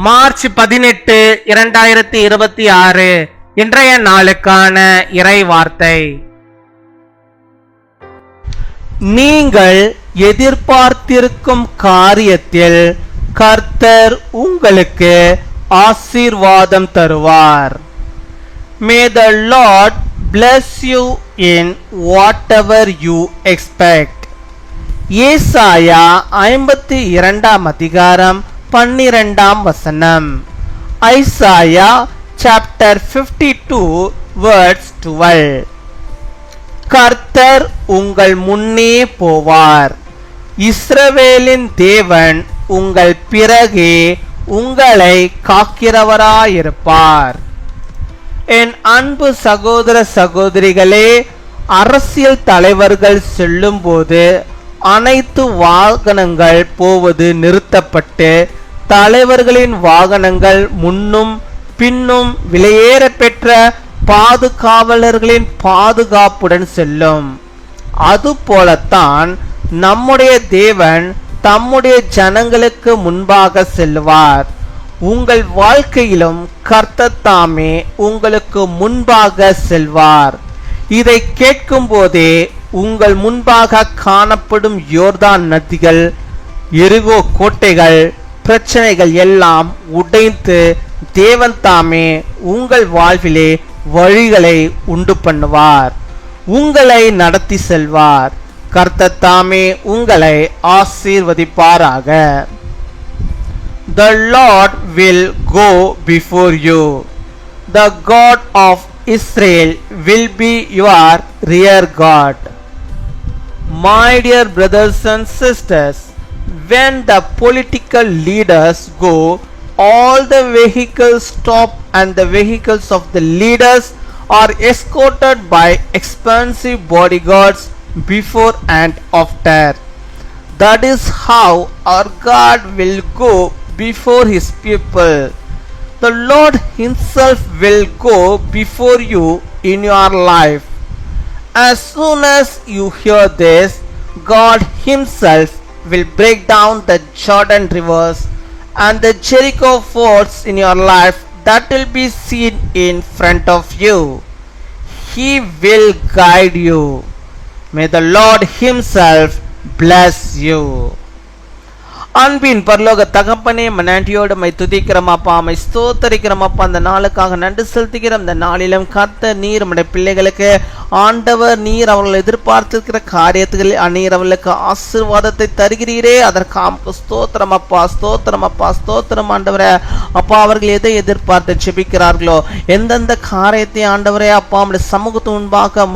March 18, 2026 இன்றைய நாளுக்கான இறை வார்த்தை. நீங்கள் எதிர்பார்த்திருக்கும் காரியத்தில் கர்த்தர் உங்களுக்கு ஆசீர்வாதம் தருவார். May the Lord bless you in whatever you expect. ஏசாயா 52 அதிகாரம் 12 வசனம். Isaiah chapter 52 verse 12. கர்த்தர் உங்கள் முன்னே போவார். இஸ்ரவேலின் தேவன் உங்கள் பிறகே உங்களை காக்கிறவராயிருப்பார். என் அன்பு சகோதர சகோதரிகளே, அரசியல் தலைவர்கள் செல்லும் போது அனைத்து வாகனங்கள் போவது நிறுத்தப்பட்டு தலைவர்களின் வாகனங்கள் முன்னும் பின்னும் விலையேற பெற்ற பாதுகாவலர்களின் பாதுகாப்புடன் செல்லும். அதுபோலத்தான் நம்முடைய தேவன் தம்முடைய ஜனங்களுக்கு முன்பாக செல்வார். உங்கள் வாழ்க்கையிலும் கர்த்தர் தாமே உங்களுக்கு முன்பாக செல்வார். இதை கேட்கும் போதே உங்கள் முன்பாக காணப்படும் யோர்தான் நதிகள், எரிகோ கோட்டைகள், பிரச்சனைகள் எல்லாம் உடைத்து தேவன் தாமே உங்கள் வாழ்விலே வழிகளை உண்டு பண்ணுவார். உங்களை நடத்தி செல்வார். கர்த்தர் தாமே உங்களை ஆசீர்வதிப்பாராக. The Lord will go before you. The God of Israel will be your rear guard. My dear brothers and sisters, when the political leaders go, all the vehicles stop and the vehicles of the leaders are escorted by expensive bodyguards before and after. That is how our God will go before his people. The Lord himself will go before you in your life. As soon as you hear this, God himself will break down the Jordan rivers and the Jericho forts in your life that will be seen in front of you. He will guide you. May the Lord himself bless you. அன்பின் பரலோக தகப்பனே, நன்றியோடு my துதிக்கிறோம் அப்பா, my ஸ்தோத்தரிக்கிறோம் அப்பா. அந்த நாளுக்காக நன்றி செலுத்துகிறோம். இந்த நாளிலும் கர்த்தர் நீர் நம்முடைய பிள்ளைகளுக்கு ஆண்டவர் நீர் அவர்கள் எதிர்பார்த்திருக்கிற காரியத்துகளில் நீர் அவர்களுக்கு ஆசீர்வாதத்தை தருகிறீரே, அதற்காக ஸ்தோத்திரம் அப்பா, ஸ்தோத்திரம் அப்பா, ஸ்தோத்திரம் ஆண்டவரே. அப்பா, அவர்கள் எதை எதிர்பார்த்து செபிக்கிறார்களோ, எந்தெந்த காரியத்தை ஆண்டவரே அப்பா நம்முடைய சமூகத்து முன்பாக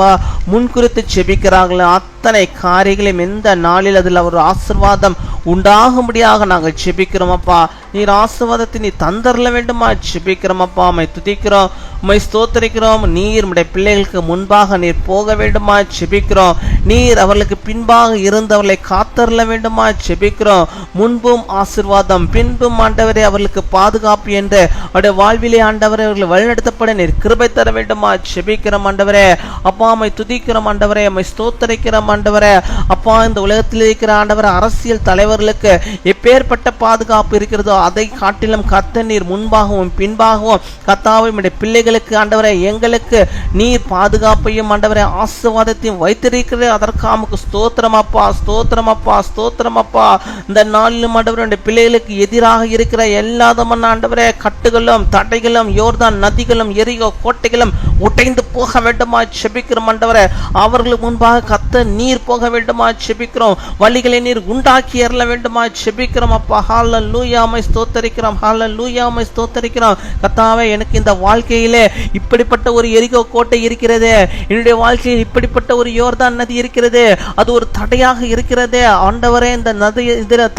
முன்குறித்து செபிக்கிறார்களோ அத்தனை காரியங்களையும் எந்த நாளில் அதில் ஒரு ஆசீர்வாதம் உண்டாகும்படியாக நாங்கள் செபிக்கிறோம் அப்பா. நீர் ஆசீர்வாதத்தை நீ தந்தரல வேண்டுமா செபிக்கிறோம் அப்பா. மை துதிக்கிறோம், மை ஸ்தோத்தரிக்கிறோம். நீர் நம்முடைய பிள்ளைகளுக்கு முன்பாக நீர் போக வேண்டுமா செபிக்கிறோம். நீர் அவர்களுக்கு பின்பாக இருந்தவர்களை காத்தரல வேண்டுமா செபிக்கிறோம். முன்பும் ஆசீர்வாதம் பின்பும் ஆண்டவரே அவர்களுக்கு பாதுகாப்பு என்று அவருடைய வாழ்விலே ஆண்டவரே அவர்கள் வழிநடத்தப்பட நீர் கிருபை தர வேண்டுமா செபிக்கிறோம் ஆண்டவரே. அப்பா, மை துதிக்கிறோம் ஆண்டவரே, மை ஸ்தோத்தரிக்கிறோம் ஆண்டவரே. அப்பா, இந்த உலகத்தில் இருக்கிற ஆண்டவரே அரசியல் தலைவர்களுக்கு எப்பேற்பட்ட பாதுகாப்பு இருக்கிறதோ அதை காட்டிலும் கர்த்தர் நீர் முன்பாகவும் பின்பாகவும் கர்த்தாவை நம்முடைய பிள்ளைகளுக்கு ஆண்டவரே எங்களுக்கு நீர் பாதுகாப்பையும் ஆண்டவரே ஆசீர்வாதத்தையும் வைத்திருக்கிறேன். அதற்காக ஸ்தோத்திரம் அப்பா, ஸ்தோத்திரம் அப்பா, ஸ்தோத்திரம் அப்பா. இந்த நாளிலும் ஆண்டவரே பிள்ளைகளுக்கு எதிராக இருக்கிற எல்லாதமான ஆண்டவரே கட்டுகளும் தடைகளும் யோர்தான் நதிகளும் எரிகோ கோட்டைகளும் உடைந்து போக வேண்டுமா செபிக்கிறோம் ஆண்டவரே. அவர்களுக்கு முன்பாக கர்த்தர் நீர் போக வேண்டுமா செபிக்கிறோம். வழிகளை நீர் உண்டாக்கி ஏறல வேண்டுமா செபிக்கிறோம் அப்பா. ஹல்லேலூயா, மை ஸ்தோத்தரிக்கிறோம். ஹல்லேலூயா, மை ஸ்தோத்தரிக்கிறோம். கர்த்தாவே, எனக்கு இந்த வாழ்க்கையிலே இப்படிப்பட்ட ஒரு எரிகோ கோட்டை இருக்கிறது, என்னுடைய வாழ்க்கையில் இப்படிப்பட்ட ஒரு யோர்தான் நதி இருக்கிறது, அது ஒரு தடையாக இருக்கிறது ஆண்டவரே. இந்த நதி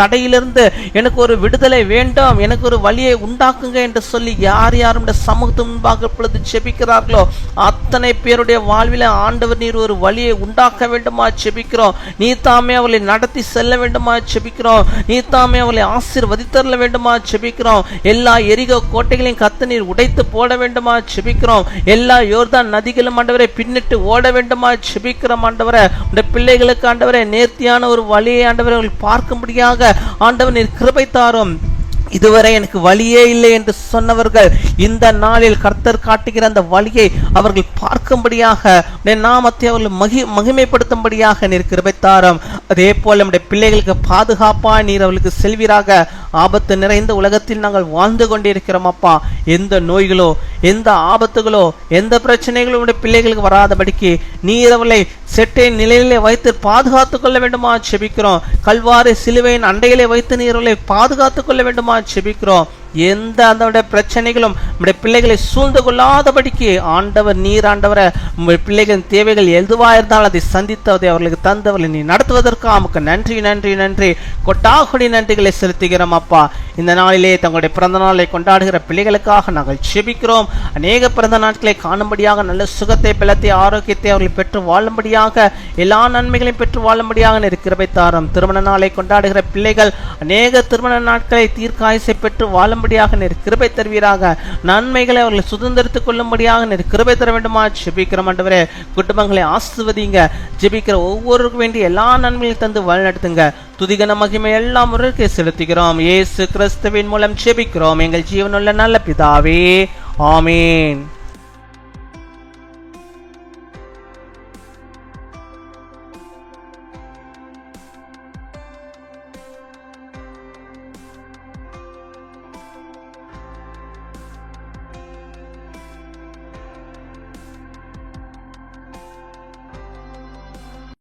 தடையிலிருந்து எனக்கு ஒரு விடுதலை வேண்டும், எனக்கு ஒரு வழியை உண்டாக்குங்க என்று சொல்லி யார் யார் இந்த சமூகத்து முன்பாக இப்பொழுது செபிக்கிறார்களோ அத்தனை பேருடைய வாழ்வில் ஆண்டவர் நீர் ஒரு வழியை உண்டாக்க வேண்டுமா செபிக்கிறோம். நீ தாமே அவளை நடத்தி செல்ல வேண்டுமா செபிக்கிறோம். நீ தாமே அவளை ஆசீர்வதித்தரல வேண்டுமா செபிக்கிறோம். எல்லா எரிகோ கோட்டைகளையும் கர்த்தர் நீர் உடைத்து போட வேண்டுமா செபிக்கிறோம். எல்லா யோர்தான் நதிகளும் ஆண்டவரே பின்னிட்டு ஓட வேண்டுமா செபிக்கிறோம் ஆண்டவரே. உடைய பிள்ளைகளுக்கு ஆண்டவரே நேர்த்தியான ஒரு வழியை ஆண்டவரை பார்க்கும்படியாக ஆண்டவர் நீர் கிருபை தாரும். இதுவரை எனக்கு வழியே இல்லை என்று சொன்னவர்கள் இந்த நாளில் கர்த்தர் காட்டுகிற அந்த வழியை அவர்கள் பார்க்கும்படியாக நாமத்தை அவர்கள் மகிமைப்படுத்தும்படியாக நீர் கிருபை தாரும். அதே போல நம்முடைய பிள்ளைகளுக்கு பாதுகாப்பாக நீர் அவர்களுக்கு செல்வீராக. ஆபத்து நிறைந்த உலகத்தில் நாங்கள் வாழ்ந்து கொண்டிருக்கிறோம் அப்பா. எந்த நோய்களோ எந்த ஆபத்துகளோ எந்த பிரச்சனைகளோ நம்முடைய பிள்ளைகளுக்கு வராதபடிக்கு நீர் அவர்களை செட்டை நிலையிலே வைத்து பாதுகாத்துக் கொள்ள வேண்டுமா செபிக்கிறோம். கல்வாரி சிலுவையின் அண்டையிலே வைத்து நீர் அவர்களை பாதுகாத்துக் கொள்ள வேண்டுமா செபிக்கிறோம். எந்த அந்த பிரச்சனைகளும் நம்முடைய பிள்ளைகளை சூழ்ந்து கொள்ளாதபடிக்கு ஆண்டவர் நீர் ஆண்டவரை உங்களுடைய பிள்ளைகளின் தேவைகள் எதுவா இருந்தாலும் அதை சந்தித்ததை அவர்களுக்கு தந்தவர்களை நீ நடத்துவதற்கு நமக்கு நன்றி நன்றி நன்றி கொட்டாகுடி நன்றிகளை செலுத்துகிறோம் அப்பா. இந்த நாளிலே தங்களுடைய பிறந்த நாளை கொண்டாடுகிற பிள்ளைகளுக்காக நாங்கள் செபிக்கிறோம். அநேக பிறந்த நாட்களை காணும்படியாக நல்ல சுகத்தை பலத்தை ஆரோக்கியத்தை அவர்கள் பெற்று வாழும்படியாக எல்லா நன்மைகளையும் பெற்று வாழும்படியாக நீர் கிருபை தாரும். திருமண நாளை கொண்டாடுகிற பிள்ளைகள் அநேக திருமண நாட்களை தீர்க்காயசை பெற்று வாழும்படியாக நீர் கிருபை தருவீராக. நன்மைகளை அவர்கள் சுதந்திரத்துக் கொள்ளும்படியாக நீர் கிருபை தர வேண்டுமா ஜெபிக்கிறோம் ஆண்டவரே. குடும்பங்களை ஆசீர்வதிங்க. ஜெபிக்கிற ஒவ்வொருவருக்கும் வேண்டிய எல்லா நன்மைகளையும் தந்து வழிநடத்துங்க. துதிகன மகிமை எல்லாம் முறைக்கு செலுத்துகிறோம். இயேசு கிறிஸ்துவின் மூலம் ஜெபிக்கிறோம் எங்கள் ஜீவனுள்ள நல்ல பிதாவே, ஆமீன்.